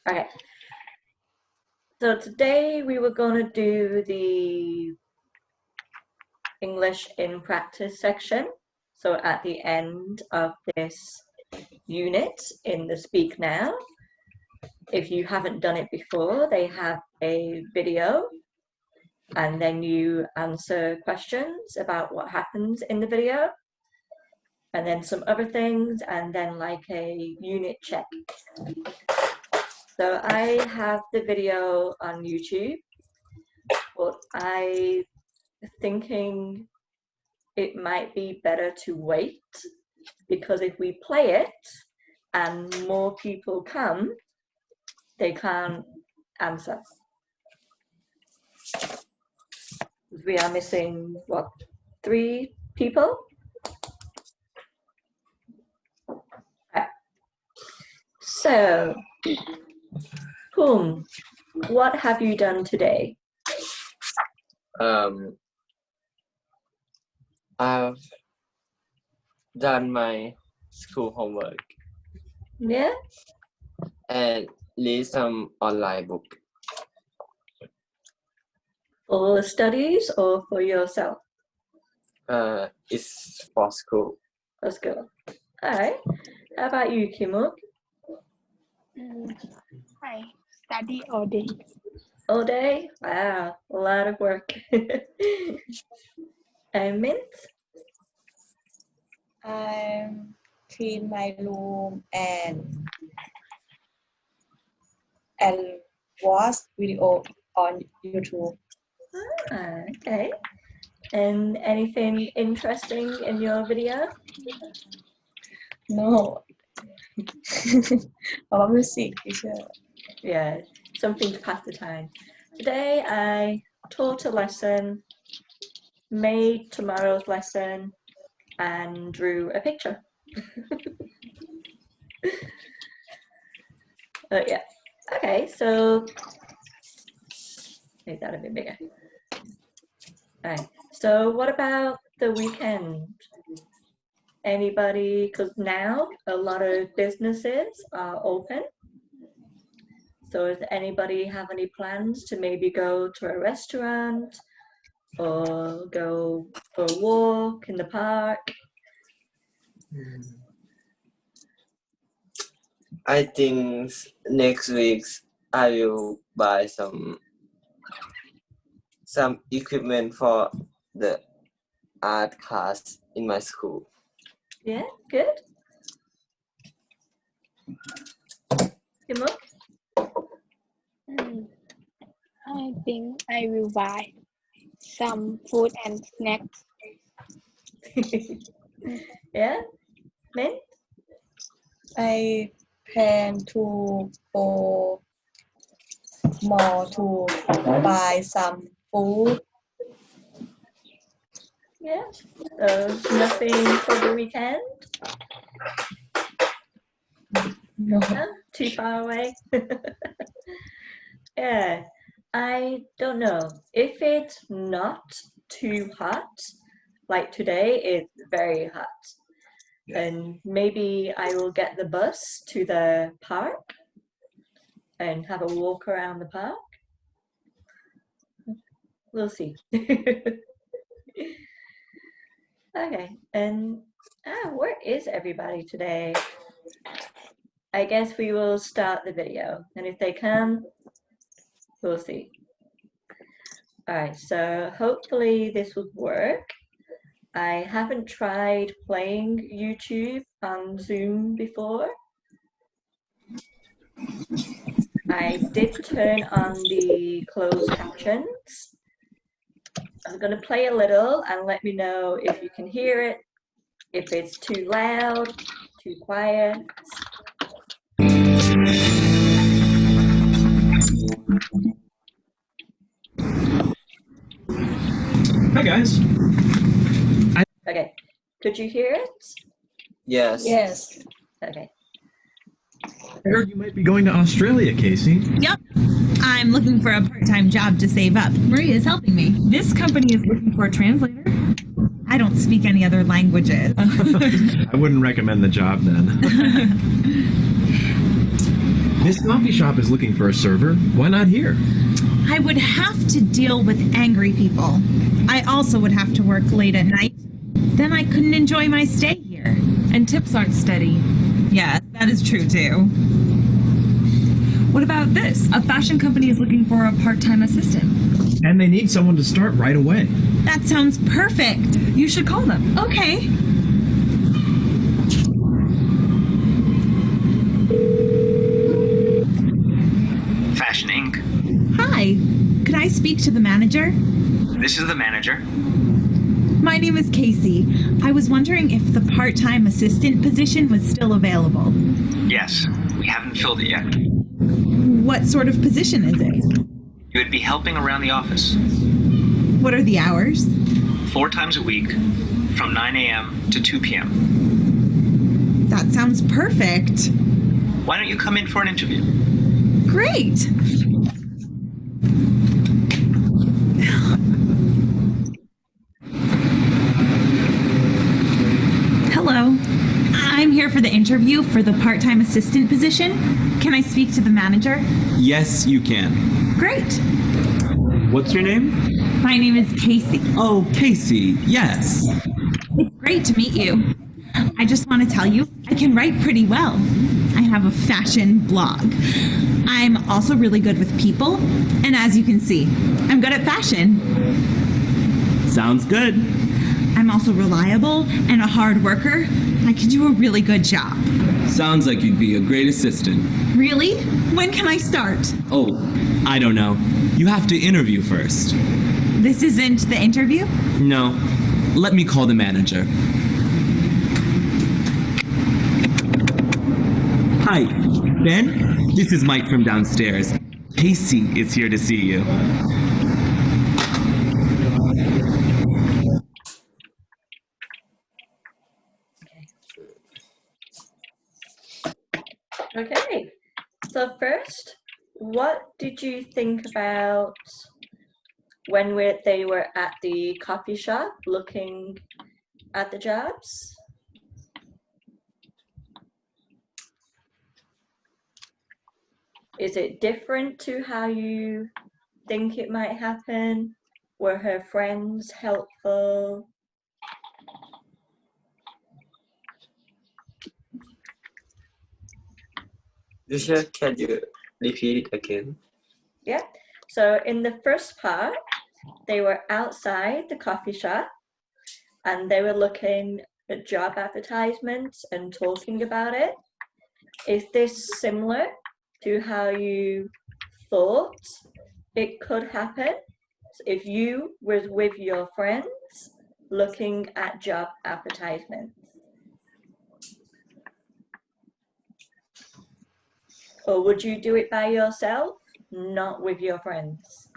Okay. So today we were going to do the English in practice section. So at the end of this unit in the Speak Now, if you haven't done it before, they have a video and then you answer questions about what happens in the video and then some other things and then like a unit check. So I have the video on YouTube, but I'm thinking it might be better to wait because if we play it and more people come, they can't answer. We are missing, what, 3 people? Okay. So, what have you done today? I've done my school homework. Yeah? And read some online book. For studies or for yourself? It's for school. For school. Alright. How about you, Kimuk? I study all day. All day? Wow, a lot of work. And Mint? I clean my room and watch video on YouTube. Ah, okay. And anything interesting in your video? No. About music, Yeah, something to pass the time. Today I taught a lesson, made tomorrow's lesson, and drew a picture. Yeah. Okay, so make that a bit bigger. Alright, so what about the weekend? Anybody, because now a lot of businesses are open. So does anybody have any plans to maybe go to a restaurant or go for a walk in the park? I think next week I will buy some equipment for the art class in my school. Yeah, good. Kimuk? I think I will buy some food and snacks. Yeah, Mint? I plan to go mall to buy some food. Yeah, so nothing for the weekend? No. Too far away? Yeah, I don't know. If it's not too hot, like today it's very hot, and maybe I will get the bus to the park and have a walk around the park. We'll see. Okay, and where is everybody today? I guess we will start the video, and if they come, we'll see. Alright, so hopefully this will work. I haven't tried playing YouTube on Zoom before. I did turn on the closed captions. I'm going to play a little and let me know if you can hear it, if it's too loud, too quiet. Hi guys. Okay, could you hear it? Yes. Yes. Okay. I heard you might be going to Australia, Casey. Yep. I'm looking for a part-time job to save up. Maria is helping me. This company is looking for a translator. I don't speak any other languages. I wouldn't recommend the job then. This coffee shop is looking for a server. Why not here? I would have to deal with angry people. I also would have to work late at night. Then I couldn't enjoy my stay here. And tips aren't steady. Yes, that is true too. What about this? A fashion company is looking for a part-time assistant. And they need someone to start right away. That sounds perfect. You should call them. Okay. Fashion Inc. Hi. Could I speak to the manager? This is the manager. My name is Casey. I was wondering if the part-time assistant position was still available. Yes, we haven't filled it yet. What sort of position is it? You would be helping around the office What are the hours? 4 times a week from 9 a.m. to 2 p.m. That sounds perfect. Why don't you come in for an interview? Great. Hello. I'm here for the interview for the part-time assistant position. Can I speak to the manager? Yes, you can. Great. What's your name? My name is Casey. Oh, Casey. Yes. It's great to meet you. I just want to tell you, I can write pretty well. I have a fashion blog. I'm also really good with people, and as you can see, I'm good at fashion. Sounds good. I'm also reliable and a hard worker. I can do a really good job. Sounds like you'd be a great assistant. Really? When can I start? Oh, I don't know. You have to interview first. This isn't the interview? No. Let me call the manager. Hi, Ben? This is Mike from downstairs. Casey is here to see you. Okay, so first, what did you think about when they were at the coffee shop looking at the jobs? Is it different to how you think it might happen? Were her friends helpful? Teacher, can you repeat it again? Yeah, so in the first part, they were outside the coffee shop and they were looking at job advertisements and talking about it. Is this similar to how you thought it could happen if you were with your friends looking at job advertisements? Or would you do it by yourself, not with your friends?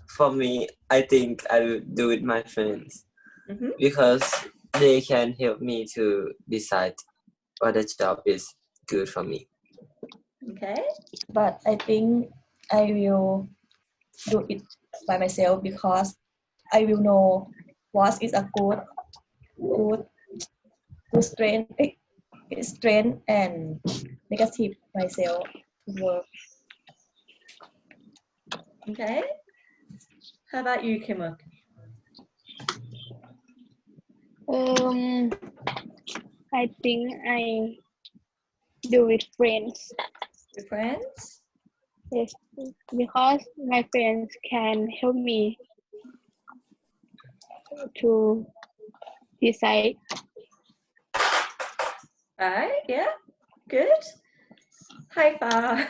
For me, I think I will do it with my friends because they can help me to decide what the job is good for me. Okay. But I think I will do it by myself because I will know what is a good strength and negative myself to work. Okay. How about you, Kimuk? I think I do with friends. With friends? Yes, because my friends can help me to decide. Right, yeah, good. Hi, Far.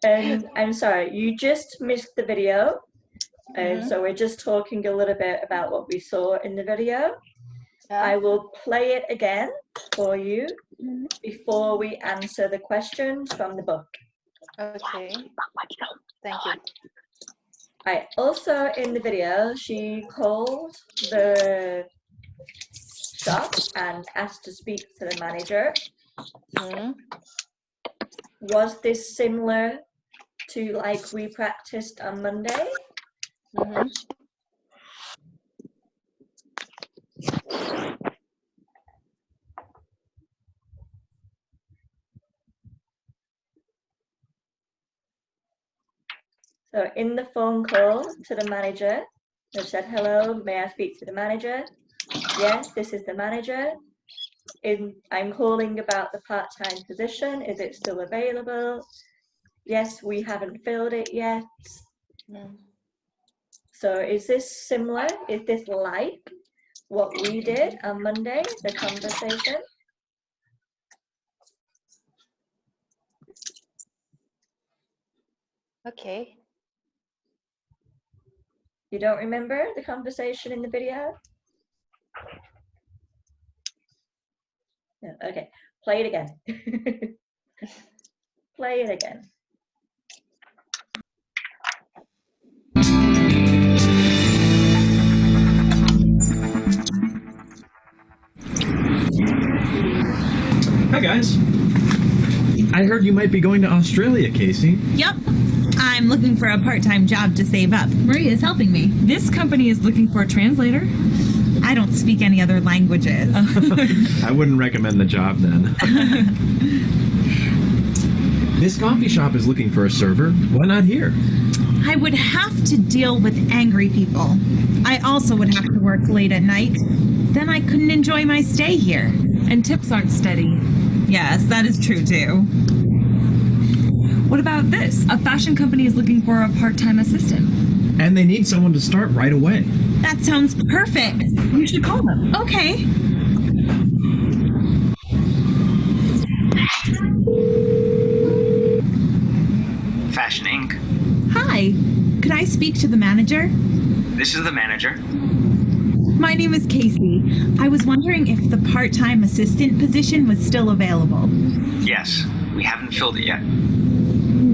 And I'm sorry, you just missed the video. So we're just talking a little bit about what we saw in the video. I will play it again for you before we answer the questions from the book. Okay. Thank you. Also in the video, she called the shop and asked to speak to the manager. Was this similar to like we practiced on Monday? So in the phone call to the manager, they said, hello, may I speak to the manager? Yes, this is the manager. I'm calling about the part-time position. Is it still available? Yes, we haven't filled it yet. So is this similar? Is this like what we did on Monday, the conversation? Okay. You don't remember the conversation in the video? No, okay, play it again. Play it again. Hi, guys. I heard you might be going to Australia, Casey. Yup. I'm looking for a part-time job to save up. Maria's helping me. This company is looking for a translator. I don't speak any other languages. I wouldn't recommend the job then. This coffee shop is looking for a server. Why not here? I would have to deal with angry people. I also would have to work late at night. Then I couldn't enjoy my stay here. And tips aren't steady. Yes, that is true too. What about this? A fashion company is looking for a part-time assistant. And they need someone to start right away. That sounds perfect. You should call them. Okay. Fashion Inc. Hi. Could I speak to the manager? This is the manager. My name is Casey. I was wondering if the part-time assistant position was still available. Yes, we haven't filled it yet.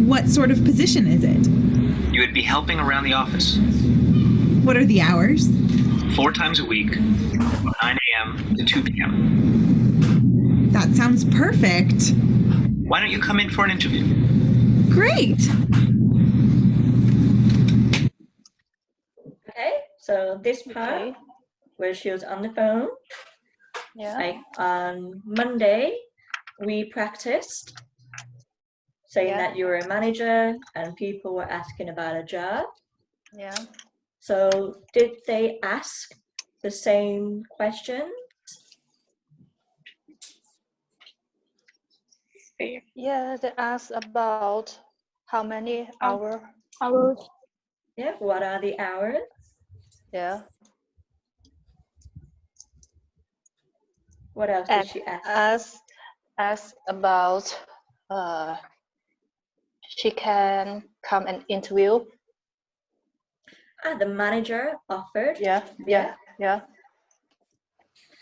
What sort of position is it? You would be helping around the office. What are the hours? 4 times a week, from 9 a.m. to 2 p.m. That sounds perfect. Why don't you come in for an interview? Great. Okay, so this part where she was on the phone, like on Monday, we practiced saying that you were a manager and people were asking about a job. Yeah. So did they ask the same questions? Yeah, they asked about how many hours. Yeah, what are the hours? Yeah. What else did she ask? Ask about she can come and interview. The manager offered. Yeah.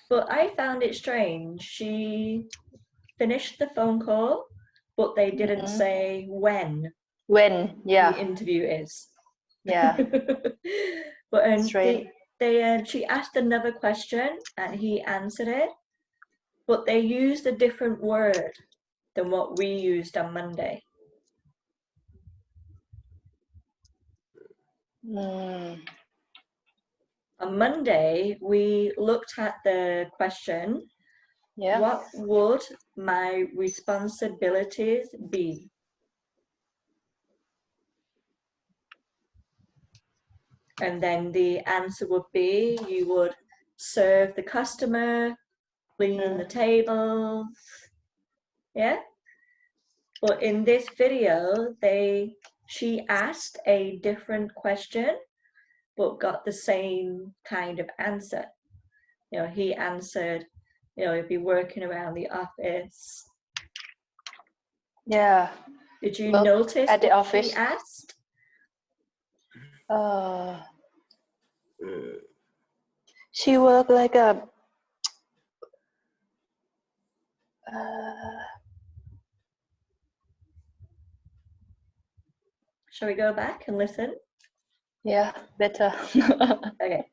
But I found it strange. She finished the phone call, but they didn't say when. When, yeah. The interview is. Yeah. But she asked another question and he answered it, but they used a different word than what we used on Monday. On Monday, we looked at the question, what would my responsibilities be? And then the answer would be, you would serve the customer, clean the tables, yeah? But in this video, she asked a different question, but got the same kind of answer. You know, he answered, you know, he'd be working around the office. Yeah. Did you notice at the what office? he asked? She worked like a Shall we go back and listen? Yeah, better. Okay.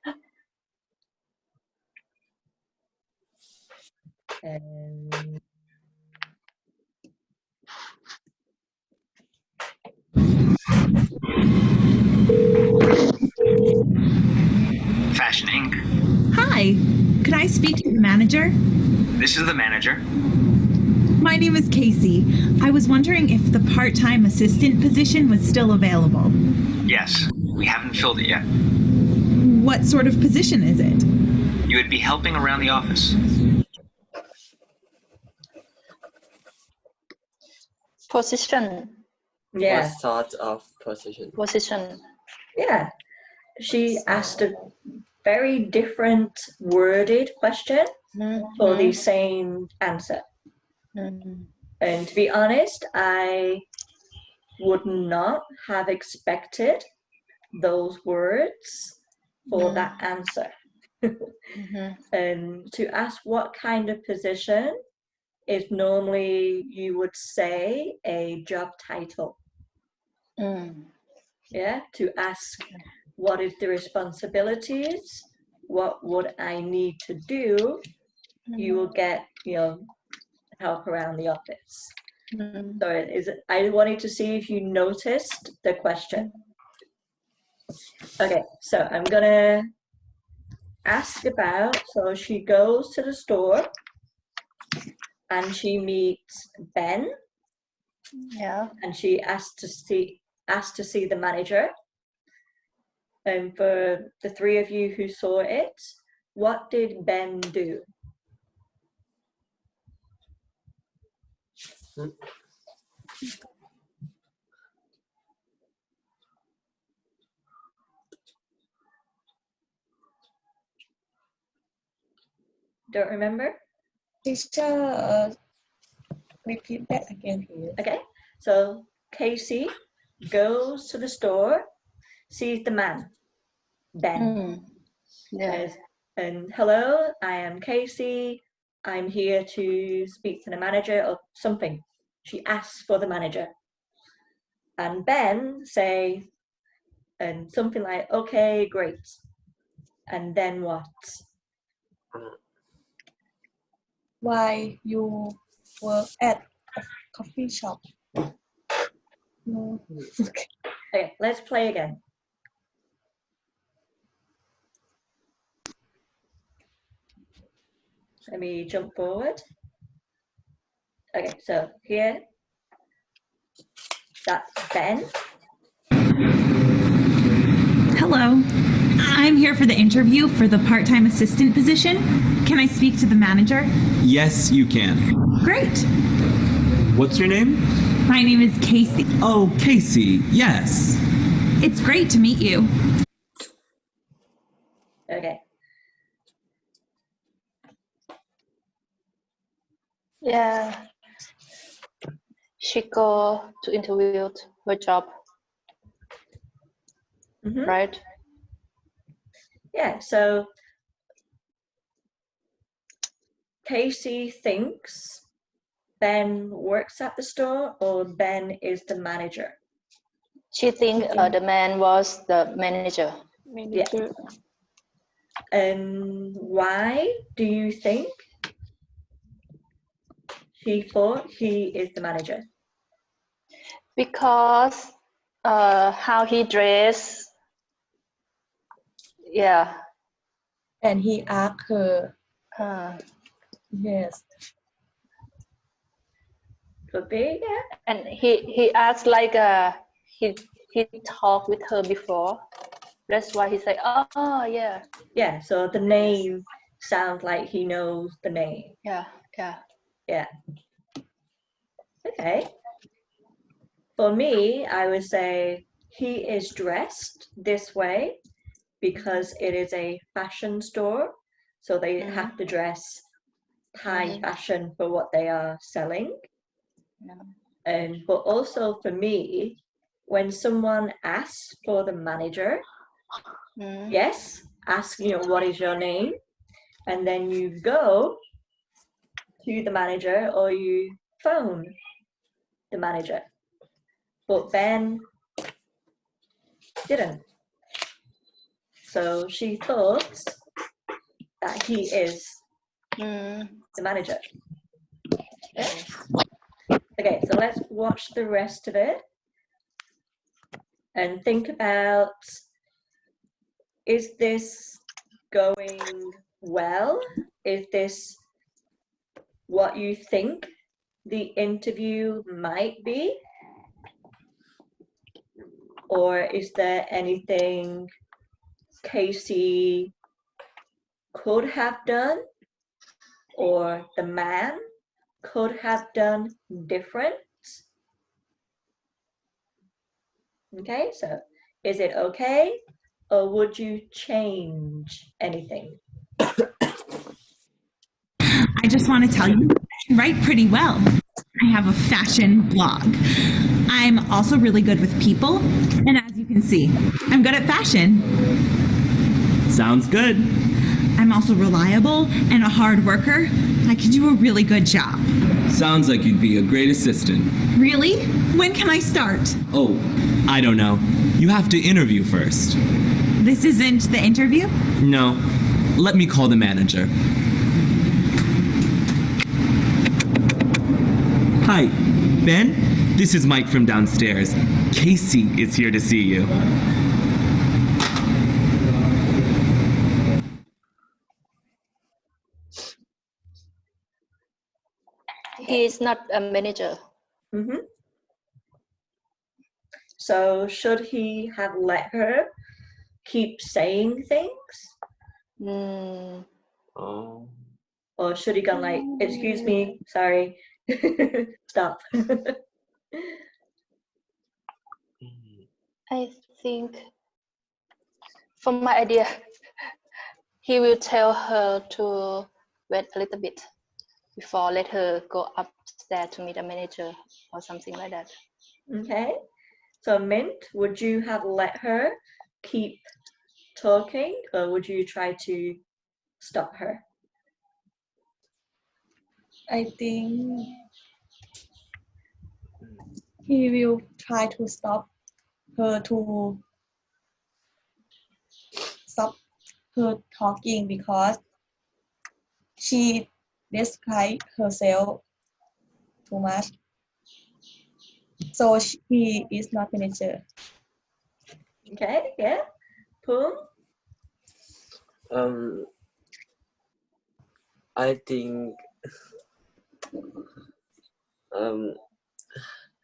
Fashion Inc. Hi. Could I speak to the manager? This is the manager. My name is Casey. I was wondering if the part-time assistant position was still available. Yes, we haven't filled it yet. What sort of position is it? You would be helping around the office. Position. Yeah. What sort of position? Position. Yeah. She asked a very different worded question for the same answer. And to be honest, I would not have expected those words for that answer. And to ask what kind of position is normally you would say a job title. Yeah, to ask what is the responsibilities, what would I need to do, you will get, help around the office. So I wanted to see if you noticed the question. Okay, so I'm gonna ask about, so she goes to the store and she meets Ben. Yeah. And she asked to see the manager. And for the three of you who saw it, what did Ben do? Don't remember? Teacher, repeat that again, please. Okay, so Casey goes to the store, sees the man, Ben. Yeah. And hello, I am Casey. I'm here to speak to the manager or something. She asks for the manager. And Ben say, and something like, okay, great. And then what? Why you work at a coffee shop? No. Okay, let's play again. Let me jump forward. Okay, so here, that's Ben. Hello. I'm here for the interview for the part-time assistant position. Can I speak to the manager? Yes, you can. Great. What's your name? My name is Casey. Oh, Casey, yes. It's great to meet you. Okay. Yeah. She go to interview her job. Right? Yeah, so Casey thinks Ben works at the store or Ben is the manager. She think the man was the manager. Yeah. And why do you think she thought he is the manager? Because how he dressed. Yeah. And he asked her. Yes. Could be, yeah. And he asked like he talked with her before. That's why he said, oh yeah. Yeah, so the name sounds like he knows the name. Yeah. Yeah. Okay. For me, I would say he is dressed this way because it is a fashion store. So they have to dress high fashion for what they are selling. But also for me, when someone asks for the manager, yes, ask, what is your name? And then you go to the manager or you phone the manager. But Ben didn't. So she thought that he is the manager. Yeah. Okay, so let's watch the rest of it and think about, is this going well? Is this what you think the interview might be? Or is there anything Casey could have done or the man could have done different? Okay, so is it okay or would you change anything? I just want to tell you, I can write pretty well. I have a fashion blog. I'm also really good with people, and as you can see, I'm good at fashion. Sounds good. I'm also reliable and a hard worker. I can do a really good job. Sounds like you'd be a great assistant. Really? When can I start? Oh, I don't know. You have to interview first. This isn't the interview? No. Let me call the manager. Hi, Ben? This is Mike from downstairs. Casey is here to see you. He is not a manager. So should he have let her keep saying things? Oh. Or should he gone like, excuse me, sorry, stop. I think, from my idea, he will tell her to wait a little bit before let her go upstairs to meet a manager or something like that. Okay, so Mint, would you have let her keep talking or would you try to stop her? I think he will try to stop her talking because she described herself too much. So he is not manager. Okay, yeah. Poom? I think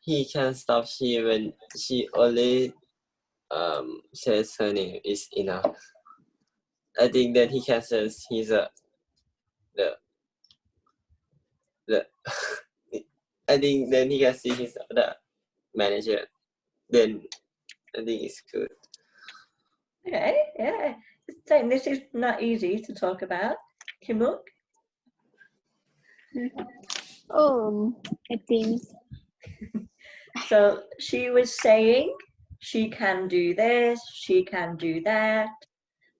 he can stop she when she only says her name is enough. I think that he can say he's the I think then he can see he's the manager. Then I think it's good. Okay, yeah. Saying this is not easy to talk about. Kimuk? I think. So she was saying she can do this, she can do that.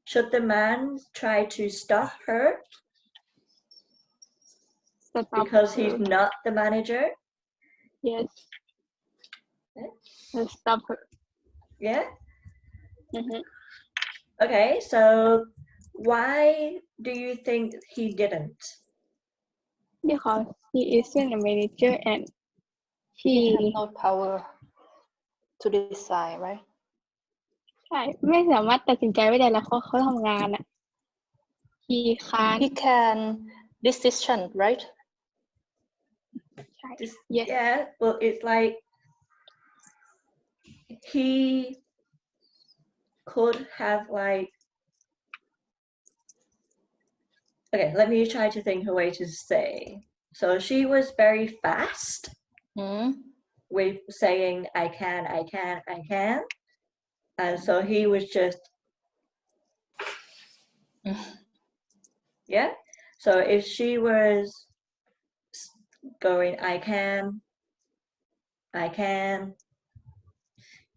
Should the man try to stop her? Because he's not the manager? Yes. Stop her. Yeah? Okay, so why do you think he didn't? Because he isn't a manager and he has no power to decide, right? ใช่ไม่สามารถตัดสินใจไม่ได้แล้วเขาทำงานอ่ะ he can decision, right? Yes. Yeah, well it's like he could have like, okay, let me try to think a way to say. So she was very fast with saying I can. And so he was just, yeah. So if she was going I can,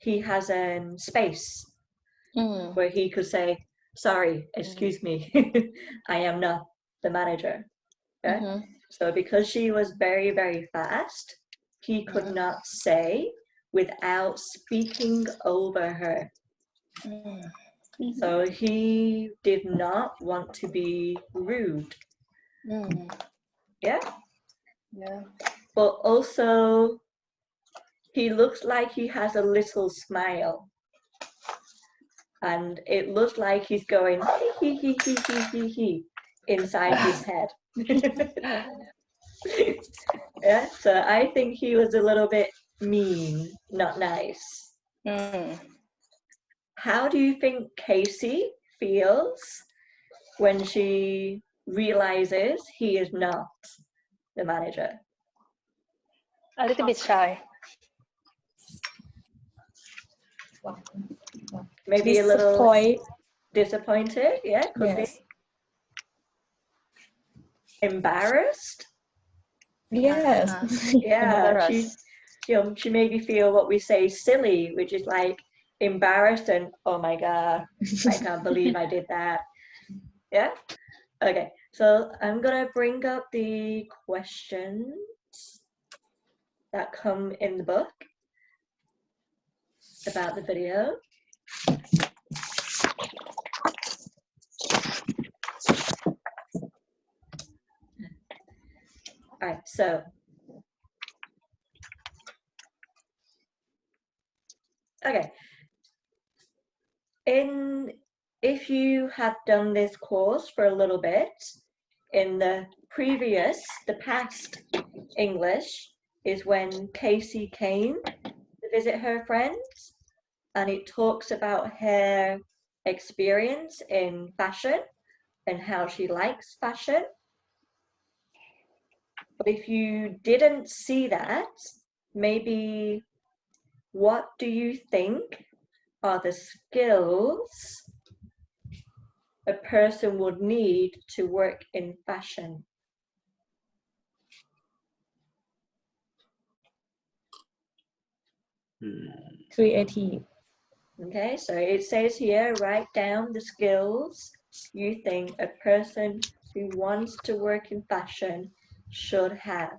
he has a space where he could say, sorry, excuse me, I am not the manager. Okay? So because she was very, very fast, he could not say without speaking over her. So he did not want to be rude. Yeah? Yeah. But also, he looks like he has a little smile. And it looks like he's going he inside his head. Yeah, so I think he was a little bit mean, not nice. How do you think Casey feels when she realizes he is not the manager? A little bit shy. Maybe a little disappointed, yeah, could be. Embarrassed? Yes. Yeah, she made me feel what we say silly, which is like embarrassed and oh my god, I can't believe I did that. Yeah? Okay, so I'm gonna bring up the questions that come in the book about the video. All right, so okay. If you have done this course for a little bit, in the past English is when Casey came to visit her friends, and it talks about her experience in fashion and how she likes fashion. But if you didn't see that, maybe what do you think are the skills a person would need to work in fashion? Creative. Okay, so it says here, write down the skills you think a person who wants to work in fashion should have.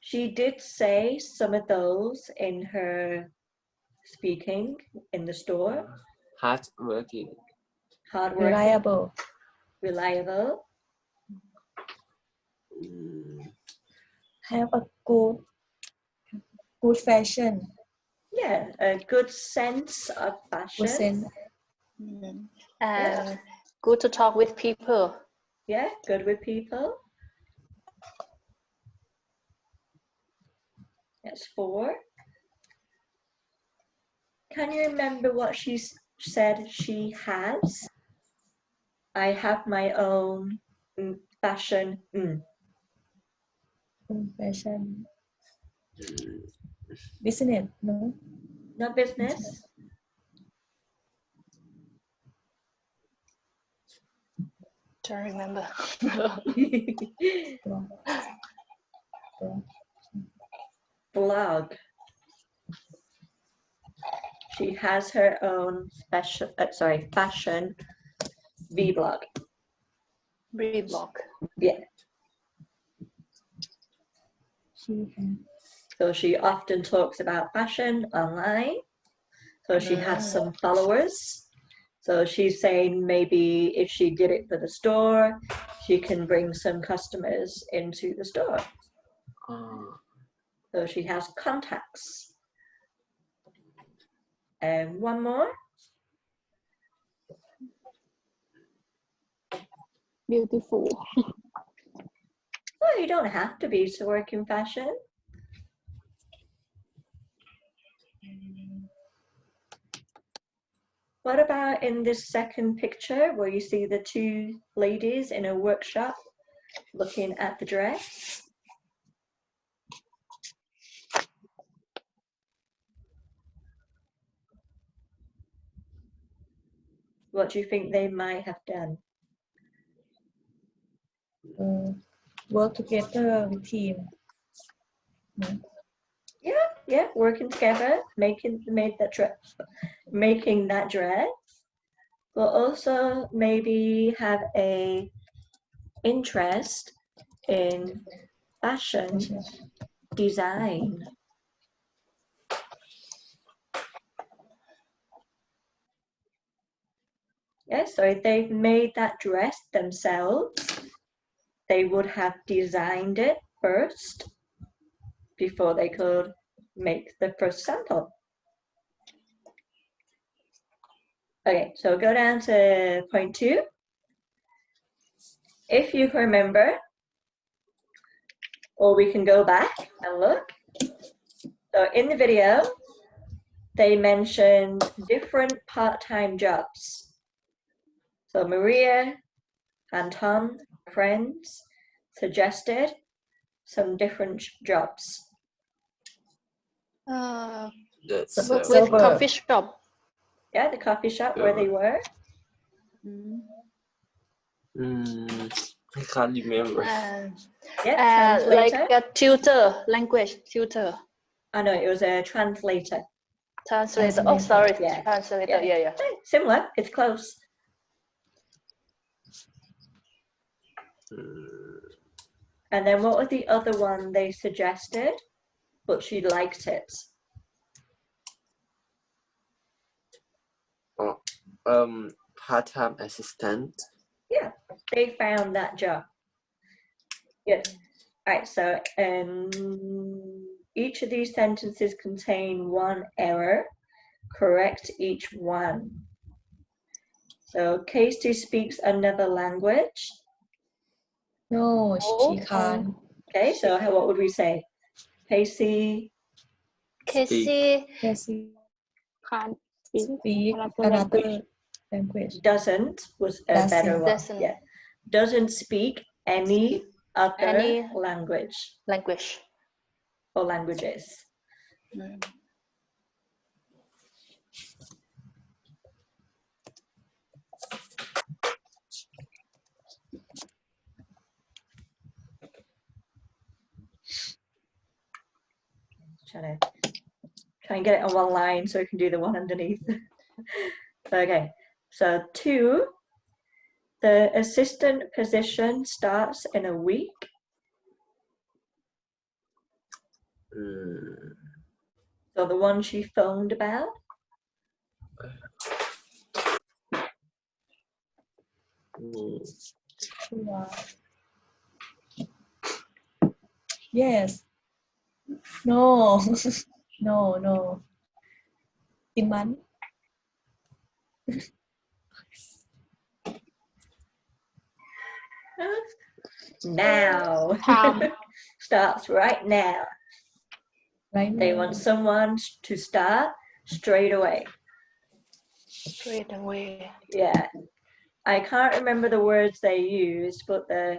She did say some of those in her speaking in the store. Hardworking. Reliable. Have a good fashion. Yeah, a good sense of fashion. And good to talk with people. Yeah, good with people. That's 4. Can you remember what she said she has? I have my own fashion. Fashion. Business, no? Not business. Don't remember. Blog. She has her own fashion vlog. Vlog. Yeah. So she often talks about fashion online. So she has some followers. So she's saying maybe if she did it for the store, she can bring some customers into the store. So she has contacts. And one more. Beautiful. Well, you don't have to be to work in fashion. What about in this second picture where you see the 2 ladies in a workshop looking at the dress? What do you think they might have done? Work together with team. Yeah, working together, making that dress. But also maybe have a interest in fashion design. Yeah, so if they've made that dress themselves, they would have designed it first before they could make the first sample. Okay, so go down to point 2. If you can remember, or we can go back and look. So in the video, they mentioned different part-time jobs. So Maria and Tom, friends, suggested some different jobs. With coffee shop. Yeah, the coffee shop where they were. I can't remember. Yeah, like a tutor, language tutor. Oh no, it was a translator. Translator. Oh, sorry. Yeah. Translator. Yeah. Similar. It's close. And then what was the other one they suggested, but she liked it? Part-time assistant. Yeah, they found that job. Good. All right, so each of these sentences contain one error. Correct each one. So Casey speaks another language. No, she can't. Okay, so what would we say? Casey can't speak another language. Doesn't was a better one. Yeah. Doesn't speak any other language. Or languages. Try and get it on one line so we can do the one underneath. Okay, so 2, the assistant position starts in a week. So the one she phoned about. Yes. No. No. In month. Now. Starts right now. They want someone to start straight away. Straight away. Yeah. I can't remember the words they used, but they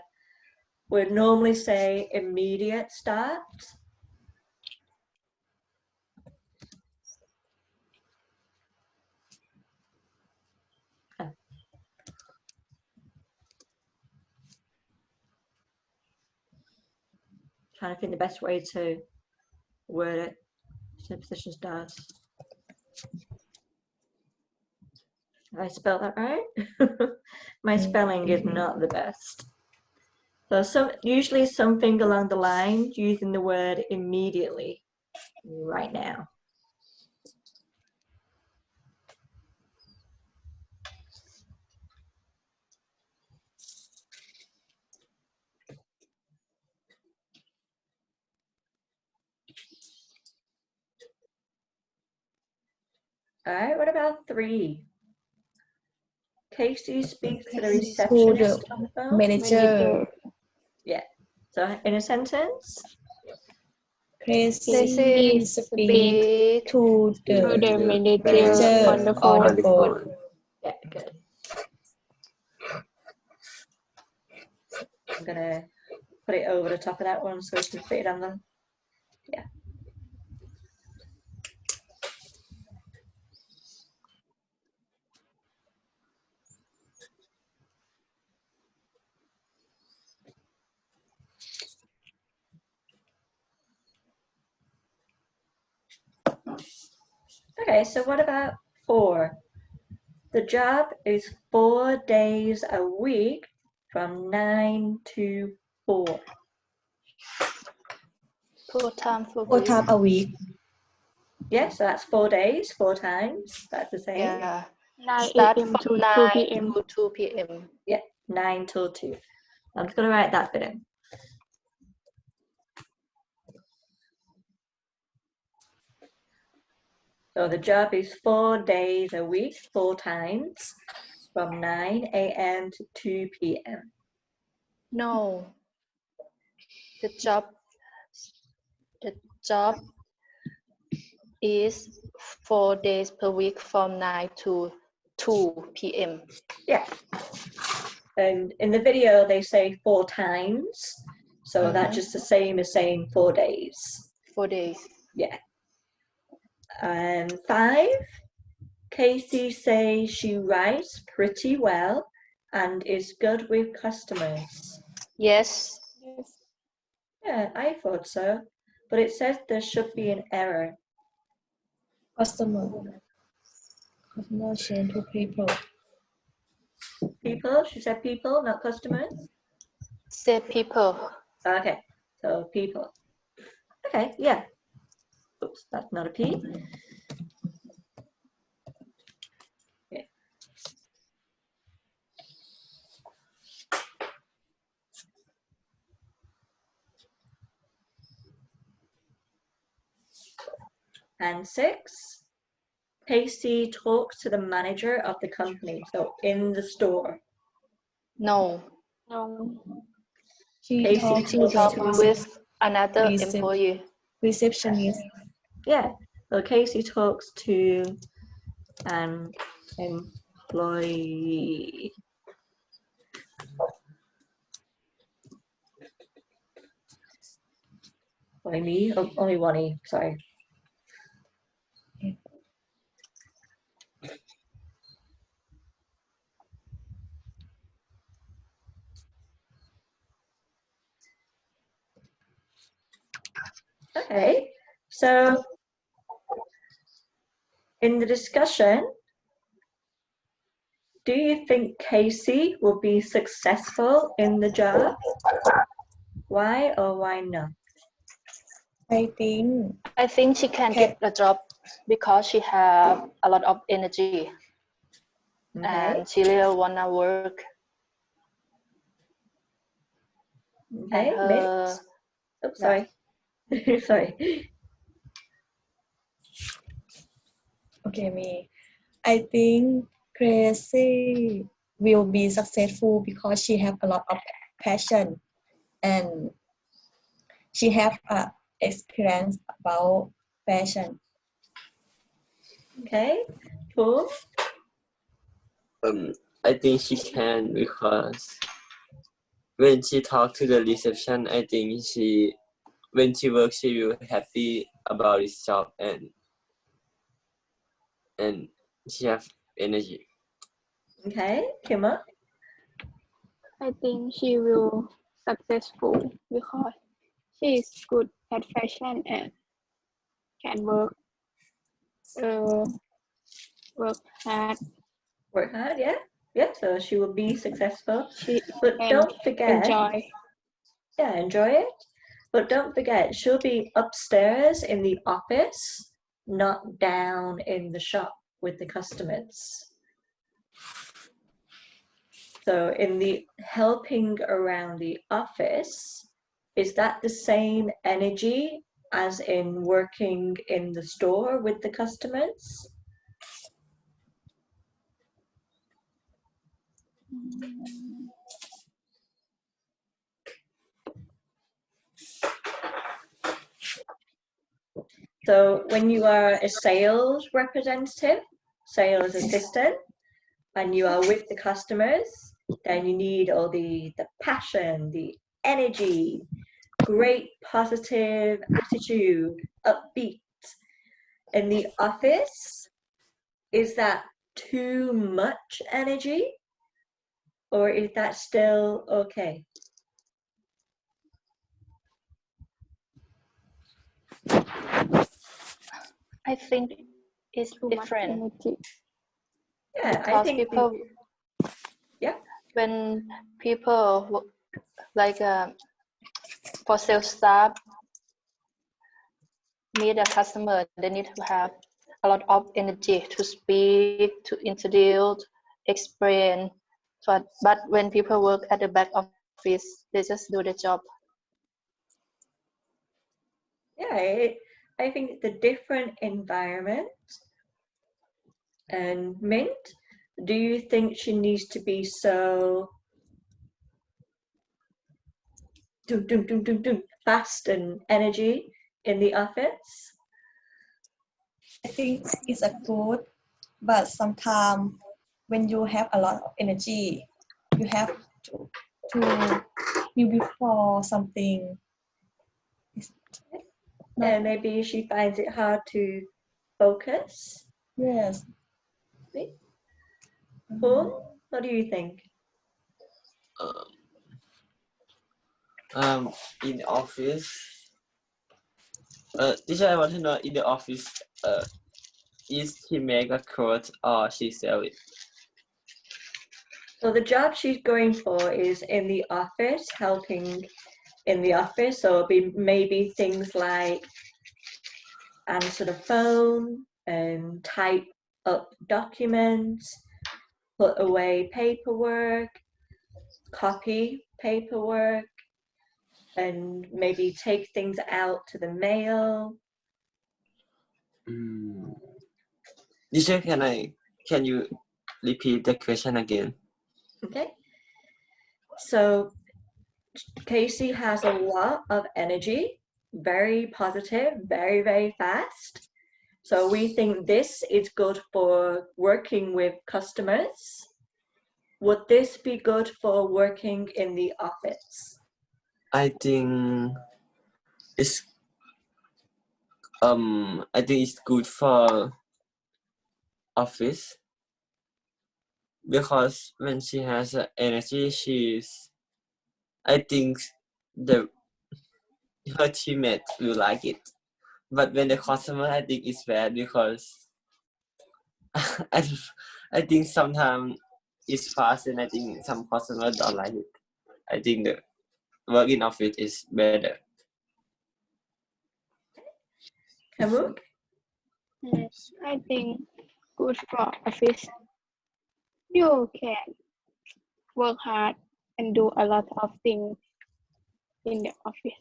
would normally say immediate start. Trying to think the best way to word it. So position starts. Have I spelled that right? My spelling is not the best. So usually something along the line using the word immediately, right now. All right, what about 3? Casey speaks to the receptionist on the phone. Manager. Yeah. So in a sentence? Casey speaks to the manager on the phone. Yeah, good. I'm gonna put it over the top of that one so we can fit it on them. Yeah. Okay, so what about 4? The job is 4 days a week from 9 to 4. Full time a week. Yeah, so that's 4 days, 4 times. That's the same. Yeah. 9 Start a.m. from to 9 2 p.m. to 2 p.m. Yeah, 9 till 2. I'm just going to write that bit in. So the job is 4 days a week, 4 times, from 9 a.m. to 2 p.m. No. The job is 4 days per week from 9 to 2 p.m. Yeah. And in the video, they say 4 times. So that's just the same as saying 4 days. 4 days. Yeah. And 5, Casey says she writes pretty well and is good with customers. Yes. Yeah, I thought so. But it says there should be an error. Customer change to people. People? She said people, not customers? Say people. Okay, so people. Okay, yeah. Oops, that's not a P. Okay. And 6, Casey talks to the manager of the company, so in the store. No. She talks with another employee. Receptionist. Yeah, so Casey talks to an employee. Only me? Oh, only one E, sorry. Okay, so in the discussion, do you think Casey will be successful in the job? Why or why not? I think she can get the job because she have a lot of energy. Okay. And she really wanna work. Okay, Mitch. Oh, sorry. Sorry. Okay, me. I think Gracie will be successful because she have a lot of passion and she have a experience about fashion. Okay, cool. I think she can because when she talk to the reception, I think when she works, she will happy about this job and she have energy. Okay, Kimma. I think she will successful because she is good at fashion and can work hard. Work hard, yeah. Yeah, so she will be successful. But And don't forget. enjoy. Yeah, enjoy it. But don't forget, she'll be upstairs in the office, not down in the shop with the customers. So in the helping around the office, is that the same energy as in working in the store with the customers? So when you are a sales representative, sales assistant, and you are with the customers, then you need all the passion, the energy, great positive attitude, upbeat. In the office, is that too much energy? Or is that still okay? I think it's different. Yeah, because I think people, when people like for sales staff meet a customer, they need to have a lot of energy to speak, to introduce, explain. But when people work at the back office, they just do the job. Yeah, I think the different environment And Mint, do you think she needs to be so fast and energy in the office? I think it's a good, but sometimes when you have a lot of energy, you have to be before something. And maybe she finds it hard to focus. Yes. Paul, what do you think? In the office, teacher, I want to know in the office, is she make a code or she sell it? So the job she's going for is in the office, helping in the office. So it'll be maybe things like answer the phone and type up documents, put away paperwork, copy paperwork, and maybe take things out to the mail. Teacher, can you repeat the question again? Okay. So Casey has a lot of energy, very positive, very, very fast. So we think this is good for working with customers. Would this be good for working in the office? I think it's good for office because when she has energy, I think her teammate will like it. But when the customer, I think it's bad because I think sometimes it's fast and I think some customers don't like it. I think the work in office is better. Kamuk? Yes, I think good for office. You can work hard and do a lot of things in the office.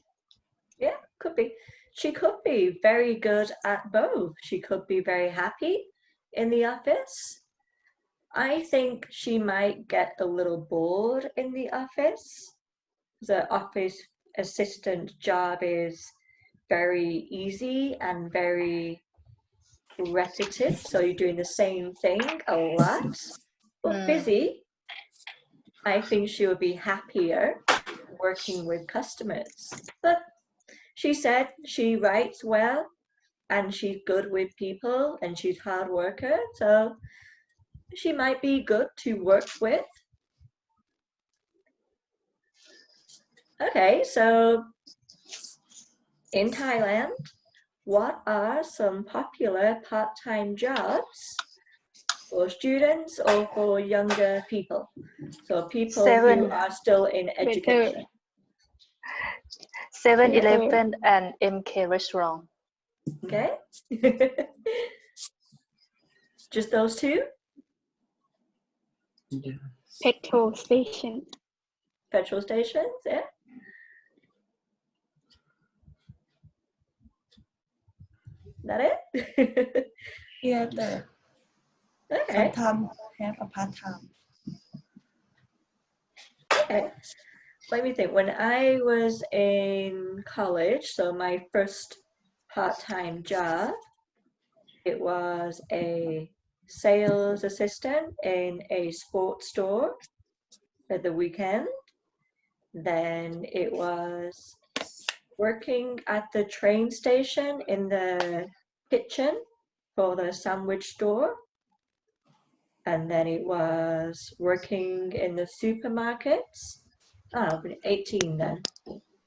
Yeah, could be. She could be very good at both. She could be very happy in the office. I think she might get a little bored in the office. The office assistant job is very easy and very repetitive. So you're doing the same thing a lot, but busy. I think she will be happier working with customers. But she said she writes well and she's good with people and she's a hard worker. So she might be good to work with. Okay, so in Thailand, what are some popular part-time jobs for students or for younger people? So people who are still in education. 7-Eleven and MK restaurant. Okay. Just those two? Yeah. Petrol station. Petrol stations, yeah. That it? Theater. Okay. Sometimes have a part-time. Okay. Let me think. When I was in college, so my first part-time job, it was a sales assistant in a sports store at the weekend. Then it was working at the train station in the kitchen for the sandwich store. And then it was working in the supermarkets. I've been 18 then.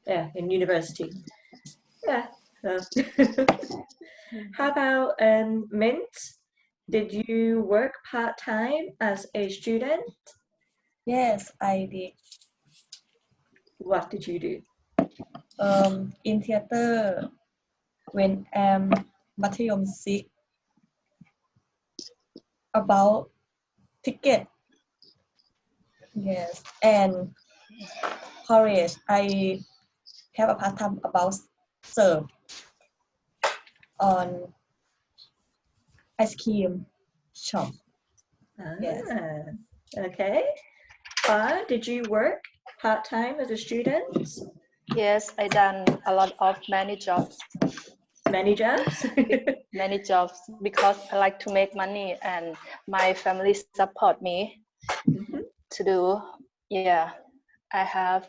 Yeah, in university. Yeah. So. How about Mint? Did you work part-time as a student? Yes, I did. What did you do? In theater, when I'm Mathayom 6, about ticket. Yes, and college, I have a part-time about serve on ice cream shop. Yes. Okay. Did you work part-time as a student? Yes, I done a lot of many jobs. Many jobs? Many jobs because I like to make money and my family support me to do. Yeah, I have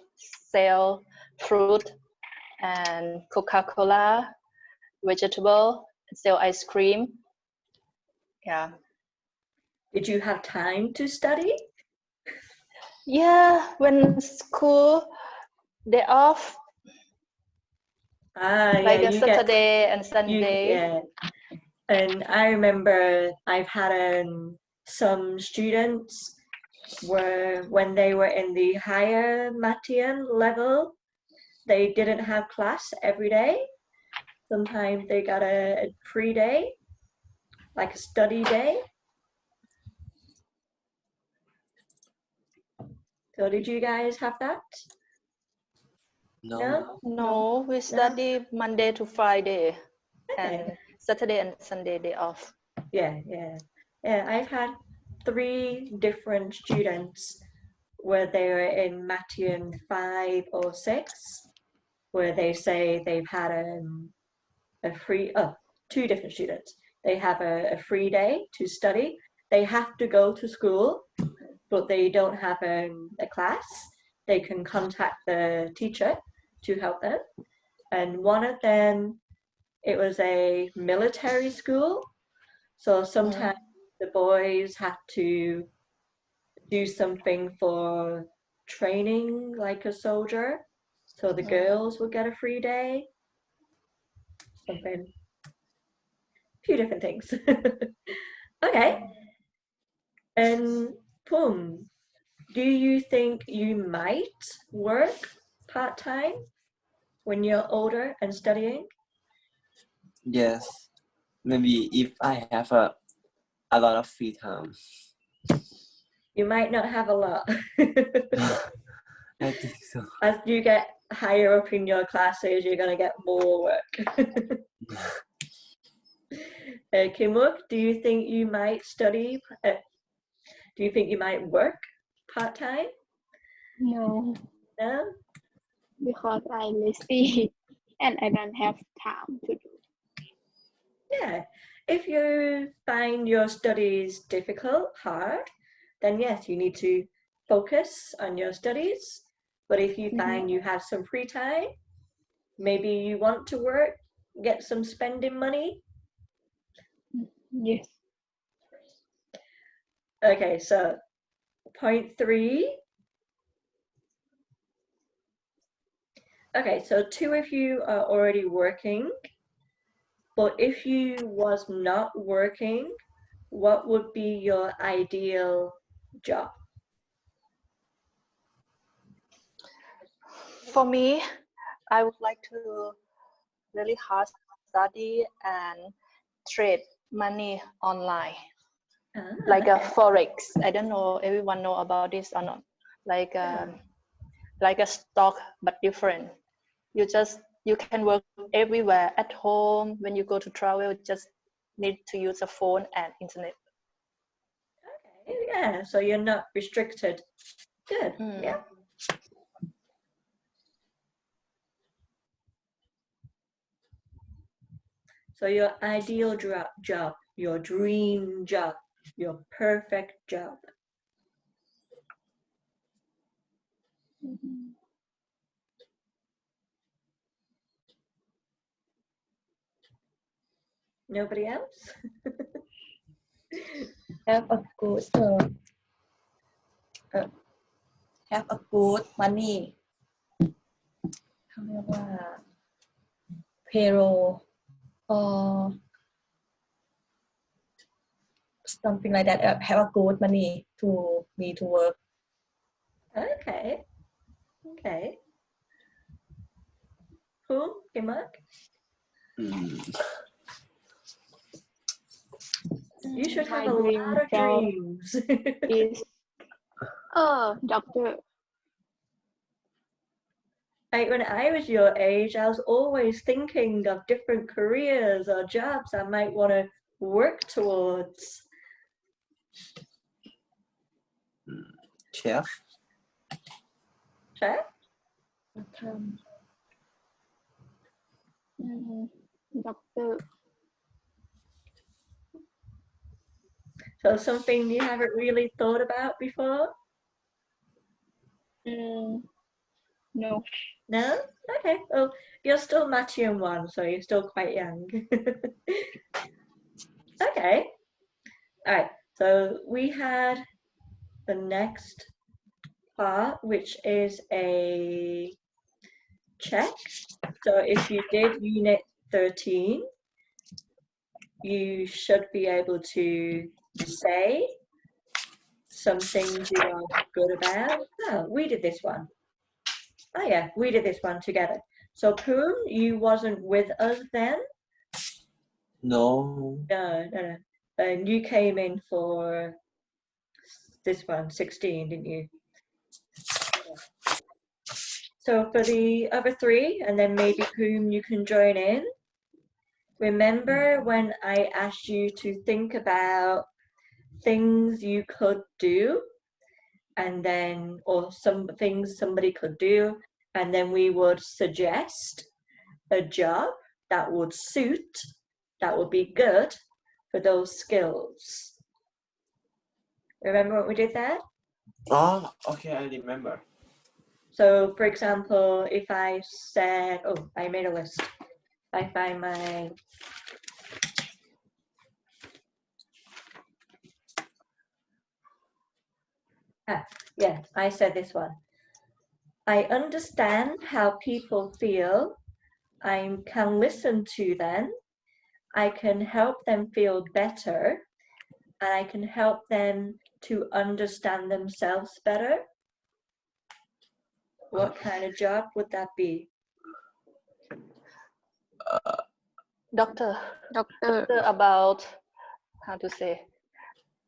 sell fruit and Coca-Cola, vegetable, sell ice cream. Yeah. Did you have time to study? Yeah, when school day off, like a Saturday and Sunday. And I remember I've had some students were when they were in the higher Matian level, they didn't have class every day. Sometimes they got a free day, like a study day. So did you guys have that? No, we study Monday to Friday and Saturday and Sunday day off. Yeah. I've had 3 different students where they were in Matian 5 or 6, where they say they've had a free, 2 different students. They have a free day to study. They have to go to school, but they don't have a class. They can contact the teacher to help them. And one of them, it was a military school. So sometimes the boys have to do something for training like a soldier. So the girls would get a free day. Something. A few different things. Okay. And Pum, do you think you might work part-time when you're older and studying? Yes, maybe if I have a lot of free time. You might not have a lot. I think so. As you get higher up in your classes, you're going to get more work. Kimuk, do you think you might study? Do you think you might work part-time? No. No? Because I'm lazy and I don't have time to do. Yeah. If you find your studies difficult, hard, then yes, you need to focus on your studies. But if you find you have some free time, maybe you want to work, get some spending money. Yes. Okay, so point 3. Okay, so 2 of you are already working. But if you was not working, what would be your ideal job? For me, I would like to really hard study and trade money online. Like a forex. I don't know everyone know about this or not. Like a stock but different. You can work everywhere at home. When you go to travel, just need to use a phone and internet. Okay, yeah, so you're not restricted. Good. Yeah. So your ideal job, your dream job, your perfect job. Nobody else? Have a good have a good money เขาเรียกว่า payroll or something like that. Have a good money to me to work. Okay. Cool. Good luck. You should have a lot of dreams. Is doctor. Like when I was your age, I was always thinking of different careers or jobs I might want to work towards. Chef. Chef? Doctor. So something you haven't really thought about before? No. No? Okay, well, you're still Matthew 1, so you're still quite young. Okay. All right, so we had the next part, which is a check. So if you did Unit 13, you should be able to say some things you are good about. Oh, we did this one. Oh yeah, we did this one together. So Poon, you wasn't with us then? No. No. And you came in for this one, 16, didn't you? So for the other 3, and then maybe Poon, you can join in. Remember when I asked you to think about things you could do, and then, or some things somebody could do, and then we would suggest a job that would suit, that would be good for those skills. Remember what we did there? Oh, okay, I remember. So, for example, if I said, oh, I made a list. I find my... yeah, I said this one. I understand how people feel. I can listen to them. I can help them feel better. And I can help them to understand themselves better. What kind of job would that be? Doctor about how to say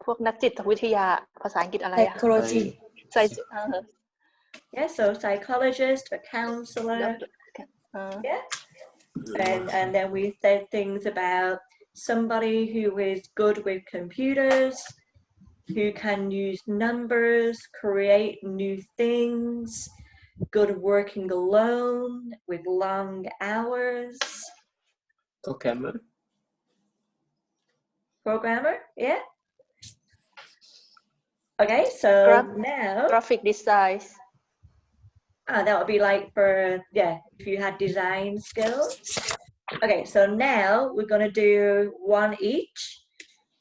พวกนักจิตวิทยาภาษาอังกฤษอะไรอะ Psychology. Yeah, so psychologist, a counselor. Yeah. And then we said things about somebody who is good with computers, who can use numbers, create new things, good working alone with long hours. Programmer, yeah. Okay, so now graphic design. That would be like for, yeah, if you had design skills. Okay, so now we're going to do one each.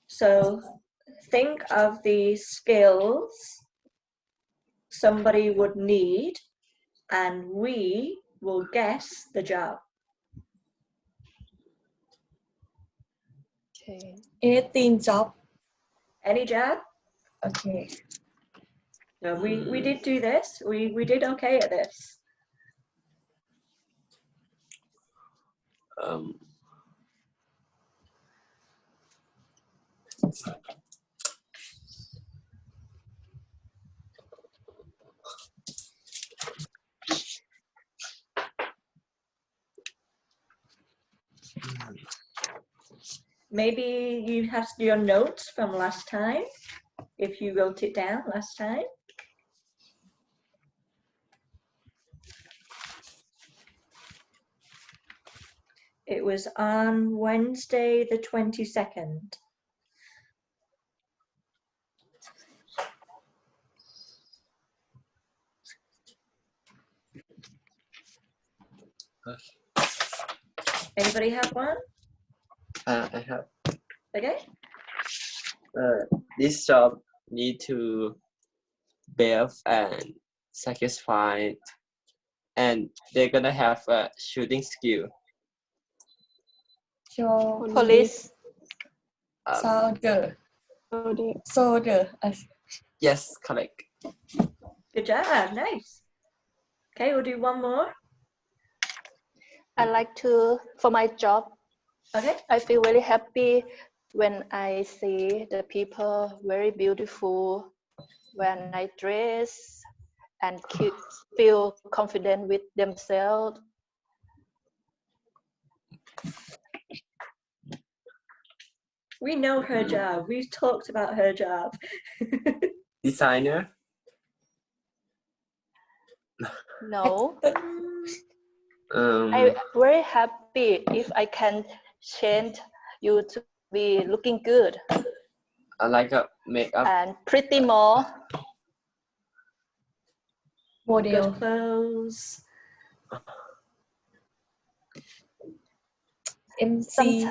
So think of the skills somebody would need, and we will guess the job. Okay. Anything job. Any job? Okay. So we did do this. We did okay at this. Maybe you have your notes from last time, if you wrote it down last time. It was on Wednesday the 22nd. Okay. Anybody have one? I have. Okay. This job need to bathe and satisfied, and they're gonna have a shooting skill. Police. Soldier. Yes, correct. Good job. Nice. Okay, we'll do one more. I like to, for my job, Okay. I feel very happy when I see the people very beautiful, when I dress and feel confident with themselves. We know her job. We've talked about her job. Designer? No. I'm very happy if I can change you to be looking good. I like a makeup. And pretty more. Model. Good clothes. MC.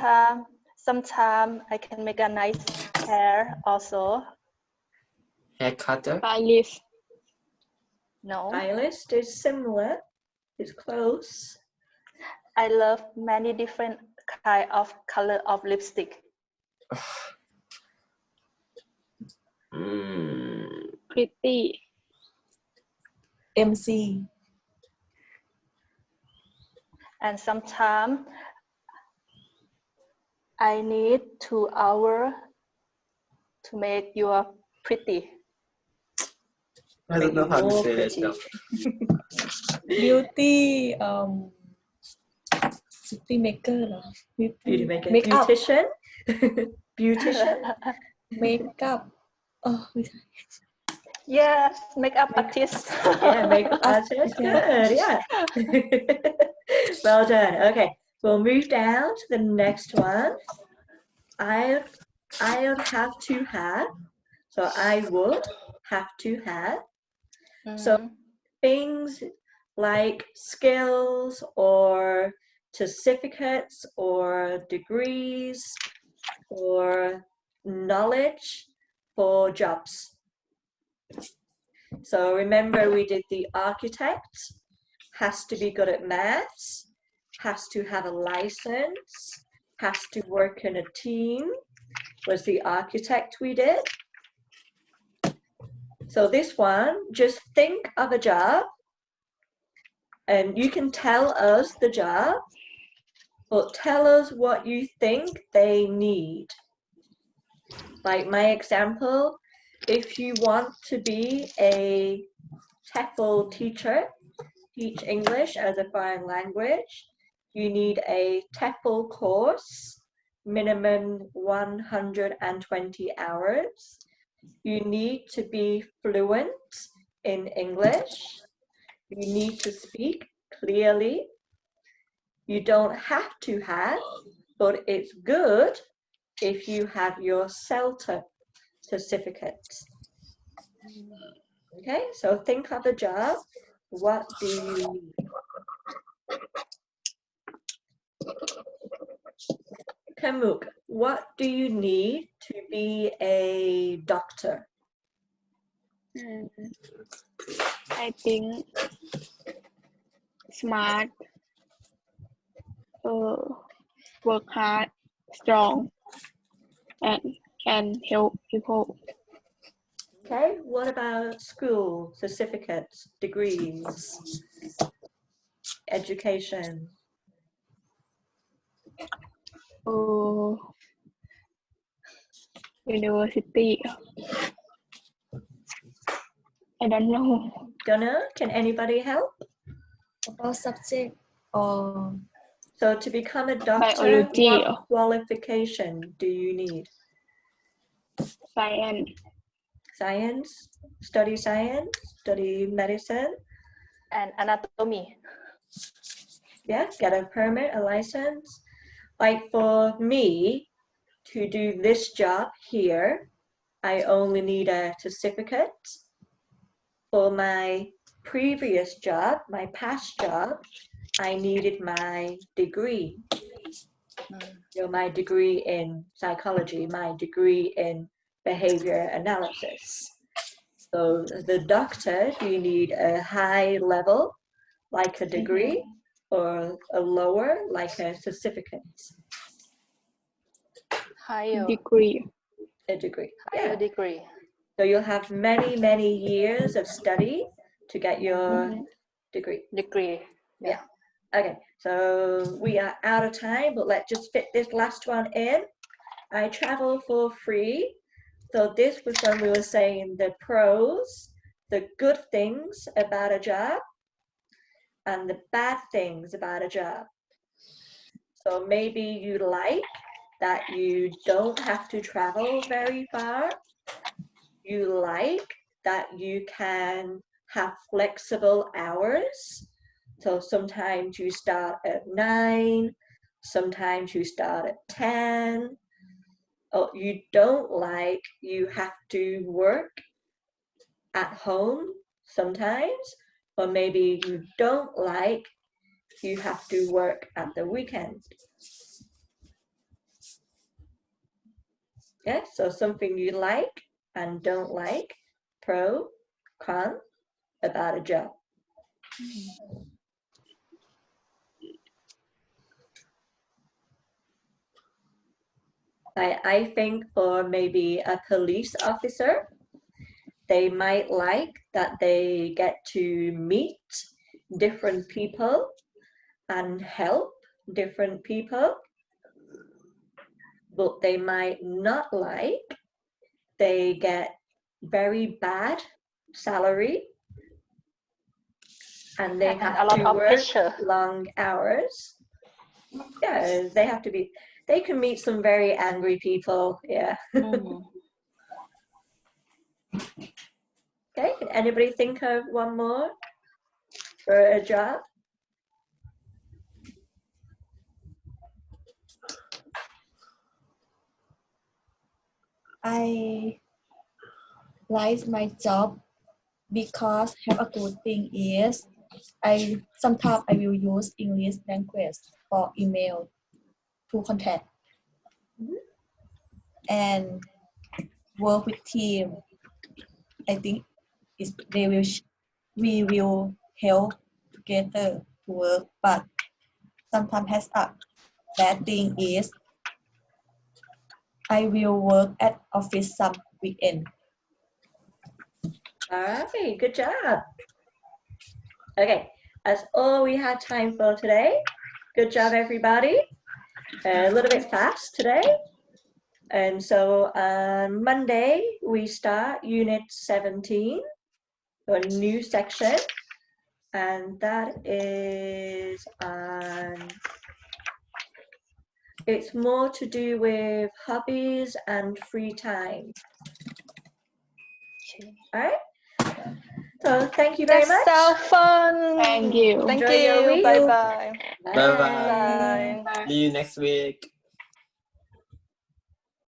Sometime I can make a nice hair also. Hair cutter? Stylist. No. Stylist is similar. It's close. I love many different kind of color of lipstick. Pretty. MC. And sometimes I need 2 hours to make you pretty. I don't know how to say that now. Beauty. Beauty maker. Beauty maker. Makeup. Beautician. Beautician. Makeup. Oh, Yes, makeup artist. Yeah, makeup artist. Good. Yeah. Well done. Okay, we'll move down to the next one. I'd have to have. So I would have to have. So things like skills or certificates or degrees or knowledge for jobs. So remember we did the architect, has to be good at maths, has to have a license, has to work in a team, was the architect we did. So this one, just think of a job and you can tell us the job, but tell us what you think they need. Like my example, if you want to be a TEFL teacher, teach English as a foreign language, you need a TEFL course, minimum 120 hours. You need to be fluent in English. You need to speak clearly. You don't have to have, but it's good if you have your CELTA certificate. Okay, so think of a job. What do you need? Kamuk, what do you need to be a doctor? I think smart, work hard, strong, and can help people. Okay, what about school, certificates, degrees, education? University. I don't know. Don't know? Can anybody help? About subject or So to become a doctor, Biology. what qualification do you need? Science. Science, study medicine. And anatomy. Yeah, get a permit, a license. Like for me, to do this job here, I only need a certificate. For my previous job, my past job, I needed my degree. So my degree in psychology, my degree in behavior analysis. So the doctor, you need a high level, like a degree, or a lower, like a certificate. Higher Degree. A degree. Higher Yeah. degree. So you'll have many, many years of study to get your degree. Degree. Yeah. Okay, so we are out of time, but let's just fit this last one in. I travel for free. So this was when we were saying the pros, the good things about a job, and the bad things about a job. So maybe you like that you don't have to travel very far. You like that you can have flexible hours. So sometimes you start at 9, sometimes you start at 10. Or you don't like you have to work at home sometimes, or maybe you don't like you have to work at the weekend. Yeah, so something you like and don't like, pro, con, about a job. I think for maybe a police officer, they might like that they get to meet different people and help different people, but they might not like they get very bad salary and they have to work long hours. Yeah, they can meet some very angry people. Yeah. Okay, can anybody think of one more for a job? I like my job because have a good thing is sometimes I will use English language for email to contact and work with team. I think we will help together to work, but sometimes has a bad thing is I will work at office some weekend. All right, good job. Okay, that's all we had time for today. Good job, everybody. A little bit fast today. And so on Monday, we start Unit 17, a new section. And that is on, it's more to do with hobbies and free time. All right. So thank you very much. That's so fun. Thank you. Thank Enjoy your you. week. Bye-bye. Bye bye. See you next week.